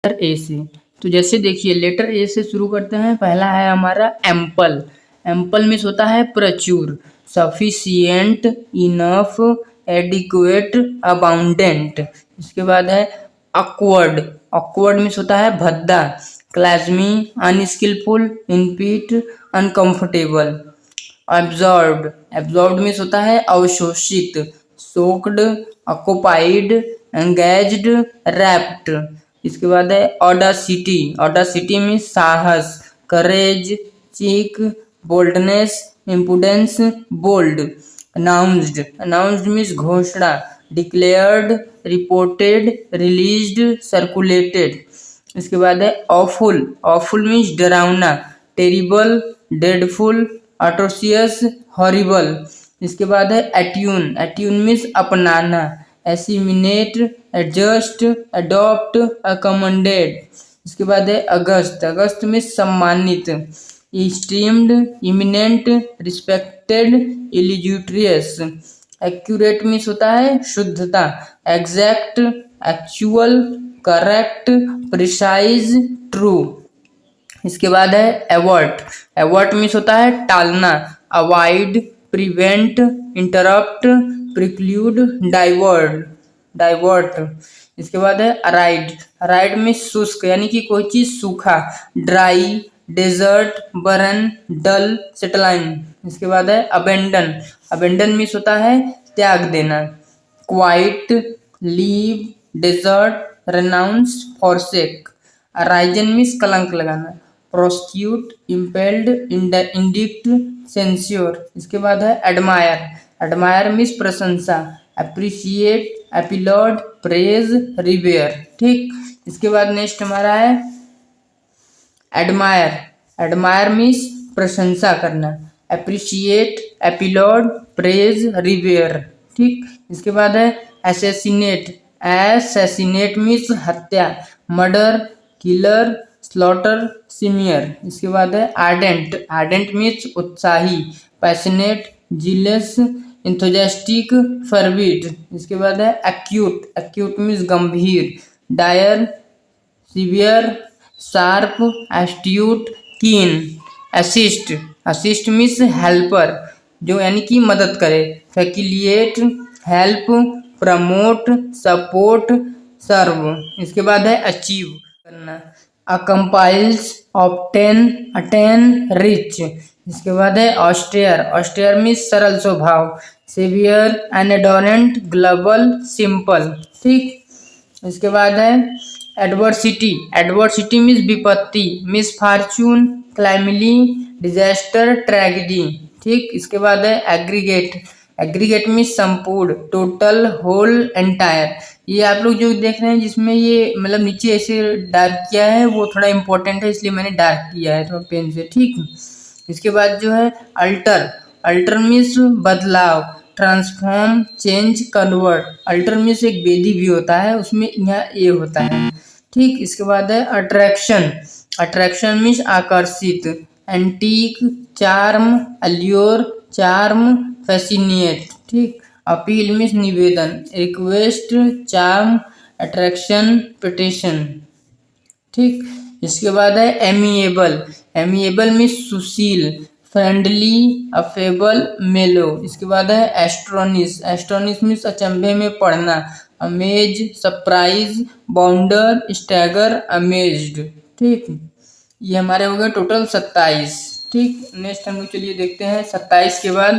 Letter ए से। तो जैसे देखिए लेटर ए से शुरू करते हैं। पहला है हमारा एम्पल। एम्पल मीन्स होता है प्रचुर, सफिशिएंट, इनफ, एडिक्वेट, अबाउंडेंट। इसके बाद है अक्वर्ड। अक्वर्ड मीन्स होता है भद्दा, क्लाज़मी, unskilful, इनफिट, uncomfortable. Absorbed. Absorbed means होता है अवशोषित, सोक्ड, ऑक्युपाइड, एंगेज्ड, रैप्ट। इसके बाद है ऑडासिटी। ऑडासिटी मीन्स साहस, courage, cheek, boldness, impudence, bold. Announced. Announced means घोषणा, डिक्लेयर्ड, रिपोर्टेड, रिलीज्ड, सर्कुलेटेड। इसके बाद है ऑफुल। ऑफुल मीन्स डरावना, टेरिबल, डेडफुल, अट्रोसियस, हॉरिबल। इसके बाद है एट्यून। एट्यून मीन्स अपनाना, एसिमिनेट, एडजस्ट, अडॉप्ट, अकमंडेड। इसके बाद है अगस्त। अगस्त मीन्स सम्मानित, इस्टीम्ड, इमिनेंट, रिस्पेक्टेड, इलिजिट्रियस। एक्यूरेट मीन्स होता है शुद्धता, exact, actual, correct, precise, true. इसके बाद है एवर्ट। एवर्ट मीन्स होता है टालना, avoid, prevent, interrupt, preclude, divert. इसके बाद है अराइड। अराइड मीन्स शुष्क, यानी कि कोई चीज सूखा, ड्राई, डेजर्ट, बरन, डल, सेटलाइन। इसके बाद है अबेंडन। अबेंडन मीन्स होता है त्याग देना, quit, leave, desert, renounce, forsake. Arraign means कलंक लगाना, प्रोसिक्यूट, इम्पेल्ड, इंडिक्ट, सेंस्योर। इसके बाद है एडमायर। एडमायर मीन्स प्रशंसा, अप्रिशिएट, एपिलॉड, प्रेज, रिवेयर। ठीक। इसके बाद नेक्स्ट हमारा है एडमायर। एडमायर मीन्स प्रशंसा करना, अप्रिशिएट, एपिलॉड, प्रेज, रिवेयर। ठीक। इसके बाद है एसेसिनेट। एसेसिनेट मीन्स हत्या, मर्डर, किलर, स्लॉटर, सिमियर। इसके बाद है आर्डेंट। आर्डेंट मीन्स उत्साही, पैशनेट, जिलस, इंथुजियास्टिक, फर्विड। इसके बाद है एक्यूट। एक्यूट मीन्स गंभीर, डायर, सीवियर, शार्प, एस्ट्यूट, कीन। असिस्ट। असिस्ट मीन्स हेल्पर, जो यानी कि मदद करे, फैसिलिटेट, हेल्प, प्रमोट, सपोर्ट, सर्व। इसके बाद है अचीव करना, अकम्पाइल्स, ऑब्टेन, अटेन, रिच। इसके बाद है ऑस्टेयर। ऑस्टेयर मीन्स सरल स्वभाव, सेवियर, एनेडोरेंट, ग्लोबल, सिंपल। ठीक। इसके बाद है एडवर्सिटी। एडवर्सिटी मीन्स विपत्ति, मिसफॉर्चून, क्लैमिली, डिजास्टर, ट्रेजेडी। ठीक। इसके बाद है एग्रीगेट। एग्रीगेट मीन्स संपूर्ण, टोटल, होल, एंटायर। ये आप लोग जो देख रहे हैं जिसमें ये मतलब नीचे ऐसे डार्क किया है वो थोड़ा इंपॉर्टेंट है, इसलिए मैंने डार्क किया है थोड़ा पेन से। ठीक। इसके बाद जो है अल्टर। अल्टर मीन्स बदलाव, transform, change, convert. Alter means एक वेदी भी होता है, उसमें यहाँ ए होता है। ठीक। इसके बाद है अट्रैक्शन। अट्रैक्शन मीन्स आकर्षित, antique, charm, allure, charm, fascinate. ठीक। अपील मीन्स निवेदन, रिक्वेस्ट, चार्म, अट्रैक्शन, पिटिशन। ठीक। इसके बाद है एमिएबल। एमिएबल मीन्स सुशील, फ्रेंडली, अफेबल, मेलो। इसके बाद है एस्ट्रोनिस। एस्ट्रोनिस मीन्स अचंभे में पढ़ना, अमेज, सरप्राइज, बाउंडर, स्टैगर, अमेज्ड। ठीक। ये हमारे हो गए टोटल 27। ठीक। नेक्स्ट हम लोग चलिए देखते हैं 27 के बाद।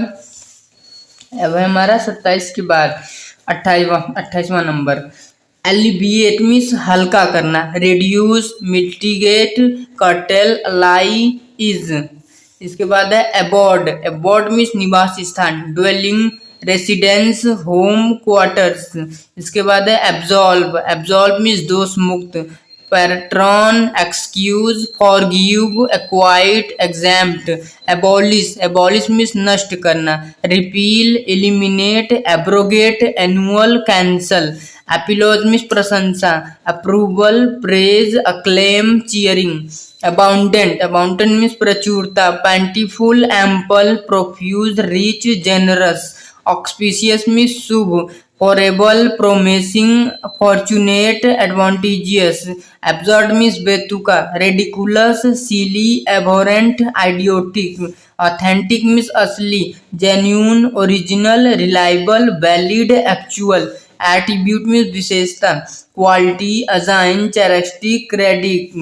अब है हमारा 27 के बाद 28वां नंबर। एलिविएट मीन्स हल्का करना, reduce, mitigate, curtail, allay, ease. इसके बाद है एबॉर्ड। एबॉर्ड मीन्स निवास स्थान, ड्वेलिंग, रेसिडेंस, होम, क्वार्टर्स। इसके बाद है एब्जॉल्व। एब्जॉल्व मीन्स दोष मुक्त, pardon, excuse, forgive, acquit, exempt. Abolish. Abolish means नष्ट करना, repeal, eliminate, abrogate, annul, cancel. Applause means प्रशंसा, approval, praise, acclaim, cheering. Abundant. Abundant means प्रचुरता, plentiful, ample, profuse, rich, generous. Auspicious means शुभ, horrible, promising, fortunate, advantageous. Absurd means बेतुका, ridiculous, silly, abhorrent, idiotic. Authentic means असली, genuine, original, reliable, valid, actual. Attribute means विशेषता, quality, assign, characteristic, credit.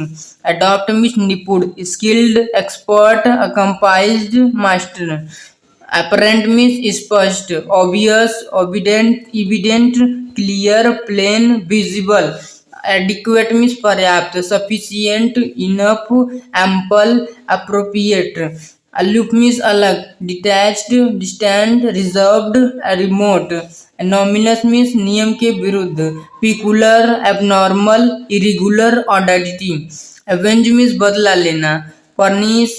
Adopt means निपुण, skilled, expert, accomplished, master. Apparent means स्पष्ट, obvious, evident, clear, plain, visible. Adequate means पर्याप्त, sufficient, enough, ample, appropriate. Aloof means अलग, detached, distant, reserved, remote. Anomalous means नियम के विरुद्ध, peculiar, abnormal, irregular, oddity. Avenge means बदला लेना, punish,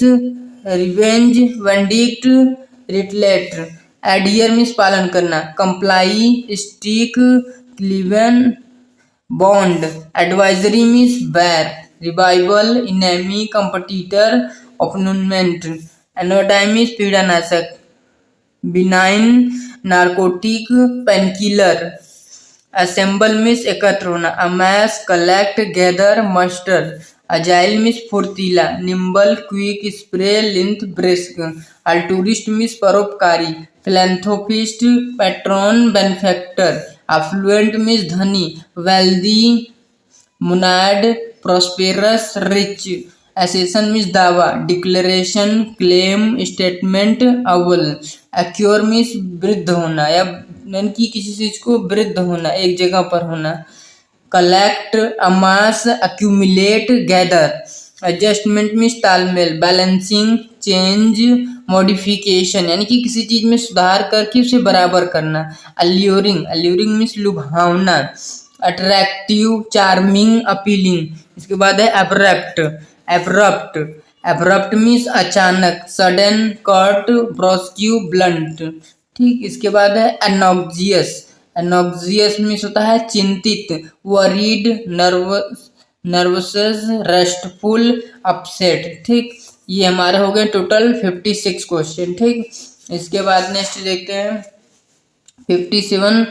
revenge, vindicate, retaliate. Adhere means पालन करना, comply, stick, cleave, bond. Adversary means बैर, rival, enemy, competitor, opponent. Anodynes पीड़ानाशक, benign, narcotic, painkiller. Assemble means एकत्र होना, amass, collect, gather, muster. Agile means फुर्तीला, nimble, quick, spry, lithe, brisk. Altruist means परोपकारी, philanthropist, patron, benefactor. Affluent means धनी, wealthy, moneyed, prosperous, rich. Assertion means दावा, declaration, claim, statement, avowal. Accrue means वृद्ध होना या यानी कि किसी चीज को वृद्ध होना, एक जगह पर होना. Collect, amass, accumulate, gather. Adjustment means तालमेल, बैलेंसिंग, चेंज, मॉडिफिकेशन यानी कि किसी चीज में सुधार करके उसे बराबर करना. अल्यूरिंग, अल्यूरिंग मीन्स लुभावना. Attractive, charming, appealing. इसके बाद है एब्रप्ट. एब्रप्ट, एब्रप्ट मीन्स अचानक, सडन, कट, ब्रस्क्यू, ब्लंट. ठीक. इसके बाद है एनॉक्सियस. एनॉक्सियस मीन्स होता है चिंतित, वरीड, नर्वस, रेस्टफुल, अपसेट. ठीक. ये हमारे हो गए टोटल 56 क्वेश्चन. ठीक. इसके बाद नेक्स्ट देखते हैं 57.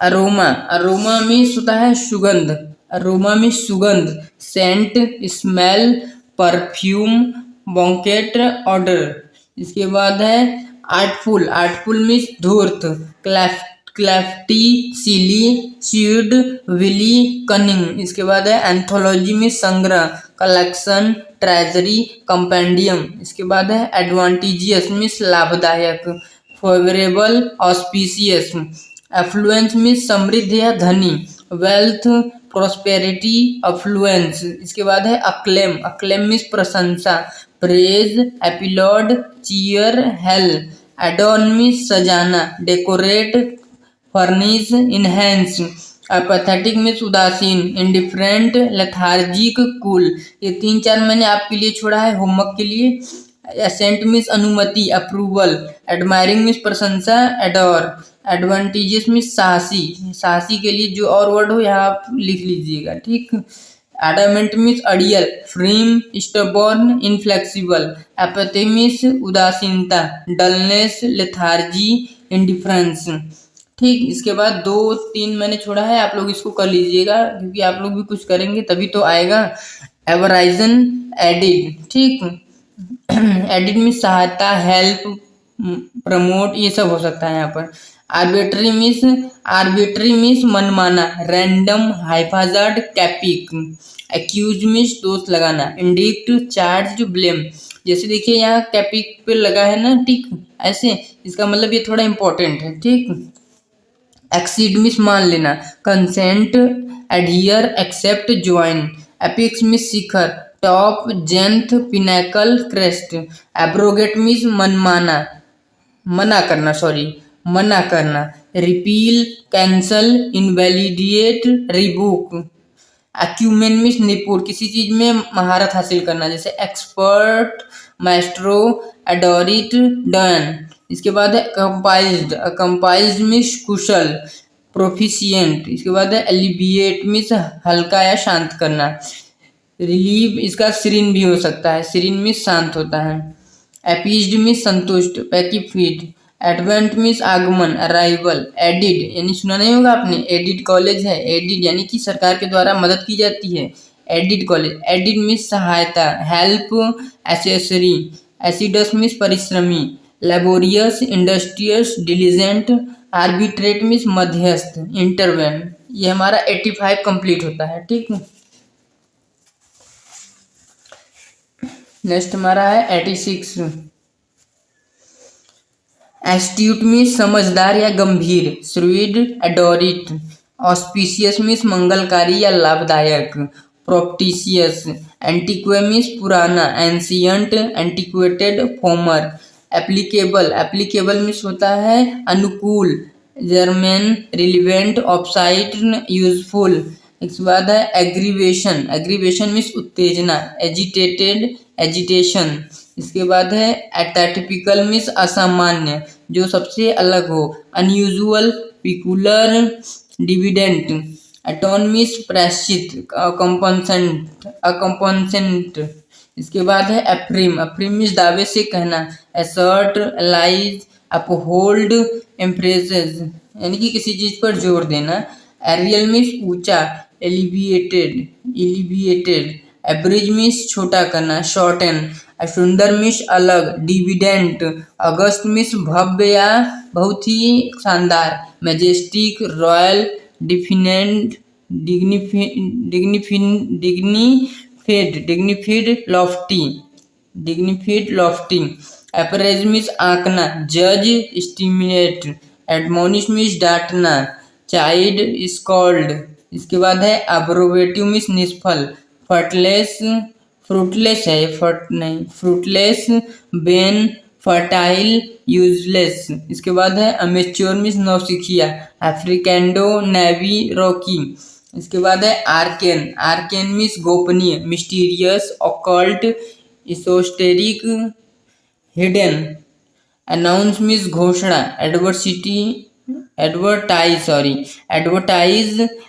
अरोमा. अरोमा मीन्स होता है सुगंध. अरोमा मीन्स सुगंध, सेंट, स्मेल, परफ्यूम, बॉन्केट, ऑर्डर. इसके बाद है आर्टफुल. आर्टफुल मीन्स धूर्त, क्लैफ्टी, सिली, च्यूड, विली, कनिंग. इसके बाद है एंथोलॉजी में संग्रह, कलेक्शन, ट्रेजरी, कंपेंडियम. इसके बाद है एडवांटेजियस मीन्स लाभदायक, फेवरेबल, ऑस्पिशियस. एफ्लुएंस मीन्स समृद्ध या धनी, वेल्थ, प्रोस्पेरिटी, अफ्लुएंस. इसके बाद है अक्लेम. अक्लेम मीन्स प्रशंसा, praise, applaud, cheer, hail. Adorn means सजाना, decorate, furnish, enhance. Apathetic means उदासीन, इंडिफरेंट, लेथार्जिक, कूल. ये 3-4 मैंने आपके लिए छोड़ा है होमवर्क के लिए. एसेंट मीन्स अनुमति, अप्रूवल. एडमायरिंग मीन्स प्रशंसा, एडोर. एडवांटेजेस मीन्स साहसी. साहसी के लिए जो और वर्ड हो यहाँ आप लिख लीजिएगा. ठीक. एडामेंट मीन्स अड़ियल, firm, stubborn, inflexible. Apathy means उदासीनता, डलनेस, लेथार्जी, इंडिफरेंस. ठीक. इसके बाद 2-3 मैंने छोड़ा है, आप लोग इसको कर लीजिएगा क्योंकि आप लोग भी कुछ करेंगे तभी तो आएगा. एवराइजन, एडिड. ठीक. एडिड मीन्स सहायता, हेल्प, प्रमोट, ये सब हो सकता है यहाँ पर. आर्बिट्री मीन्स मनमाना, रैंडम, हाइफाजार्ड, कैपिक. एक्यूज मीन्स दोष लगाना, इंडिक्ट, चार्ज, ब्लेम. जैसे देखिए यहाँ कैपिक पे लगा है ना, ठीक ऐसे, इसका मतलब ये थोड़ा इंपॉर्टेंट है. ठीक. एक्सीड मीन्स मान लेना, consent, adhere, accept, join. Apex means शिखर, top, zenith, pinnacle, crest. Abrogate means मना करना. Repeal, cancel, invalidate, revoke. Acumen means निपुण, किसी चीज में महारत हासिल करना, जैसे एक्सपर्ट, मास्ट्रो, एडोरिट, डन. इसके बाद है कंपाइल्ड. कंपाइल्ड मीन्स कुशल, प्रोफिशिएंट. इसके बाद है एलिबिएट मीन्स हल्का या शांत करना. रिलीव, इसका सीरीन भी हो सकता है, सीरीन मीन्स शांत होता है. एपीज्ड मीन्स संतुष्ट, पैसिफाइड. एडवेंट मीन्स आगमन, अराइवल। एडिड यानी सुना नहीं होगा आपने, एडिड कॉलेज है, एडिड यानी कि सरकार के द्वारा मदद की जाती है, एडिड कॉलेज। एडिड मीन्स सहायता, हेल्प, एसेसरी। एसिडस मीन्स परिश्रमी, laborious, industrious, diligent. Arbitrate means मध्यस्थ, इंटरवेन। ये हमारा 85 कंप्लीट होता है, ठीक है। नेक्स्ट हमारा है 86। एस्ट्यूट मीन्स समझदार या गंभीर, श्रूड, एडोरिट। ऑस्पिशियस मीन्स मंगलकारी या लाभदायक, प्रोप्टिशियस। एंटीक्वे मीन्स पुराना, ancient, antiquated, farmer. Applicable, applicable means होता है अनुकूल, जर्मन, रिलीवेंट, ऑफसाइट, यूजफुल। इसके बाद है एग्रीवेशन, एग्रीवेशन मीन्स उत्तेजना, एजिटेटेड, एजिटेशन। इसके बाद है एटाटिपिकल मीन्स असामान्य, जो सबसे अलग हो, अनयूजुअल, पिकुलर, डिविडेंट। एटोन मीन्स प्रायश्चित, अकम्पनसेंट। इसके बाद है एफ्रीम, एफ्रीम मीन्स दावे से कहना, असर्ट, एलाइज, अपहोल्ड, एम्फ्रेसेस यानी कि किसी चीज पर जोर देना। एरियल मीन्स ऊंचा, एलिविएटेड, एलिविएटेड। एब्रिज मीन्स छोटा करना, शॉर्टन। सुंदर मीन्स अलग, डिविडेंट। अगस्त मीन्स भव्य या बहुत ही शानदार, majestic, royal, defiant, dignified, lofty, dignified, lofty. Appraise means आंकना, जज, स्टिमुलेट। एडमोनिश मीन्स डांटना, चाइल्ड, स्कॉल्ड। इसके बाद है अब्रोवेटिव मीन्स निष्फल, फर्टलेस, फ्रूटलेस है, फ्रूटलेस, बेन, फर्टाइल, यूजलेस। इसके बाद है अमेच्योर मीन्स नौसिखिया, अफ्रीकैंडो, नेवी, रॉकी। इसके बाद है आर्केन, आर्केन मीन्स गोपनीय, mysterious, occult, esoteric, hidden. Announce means घोषणा, advertise,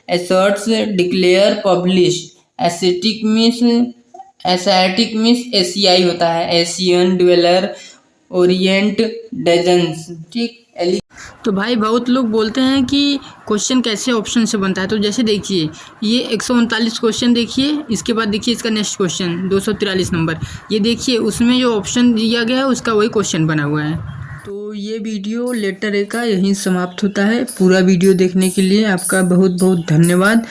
asserts, declare, publish. Asiatic means एशियाई होता है, एशियन, ड्वेलर, ओरिएंट, डजन्स, ठीक। तो भाई बहुत लोग बोलते हैं कि क्वेश्चन कैसे ऑप्शन से बनता है, तो जैसे देखिए ये 139 क्वेश्चन देखिए, इसके बाद देखिए इसका नेक्स्ट क्वेश्चन 243 नंबर, ये देखिए उसमें जो ऑप्शन दिया गया है उसका वही क्वेश्चन बना हुआ है। तो ये वीडियो लेटर ए का यहीं समाप्त होता है। पूरा वीडियो देखने के लिए आपका बहुत बहुत धन्यवाद।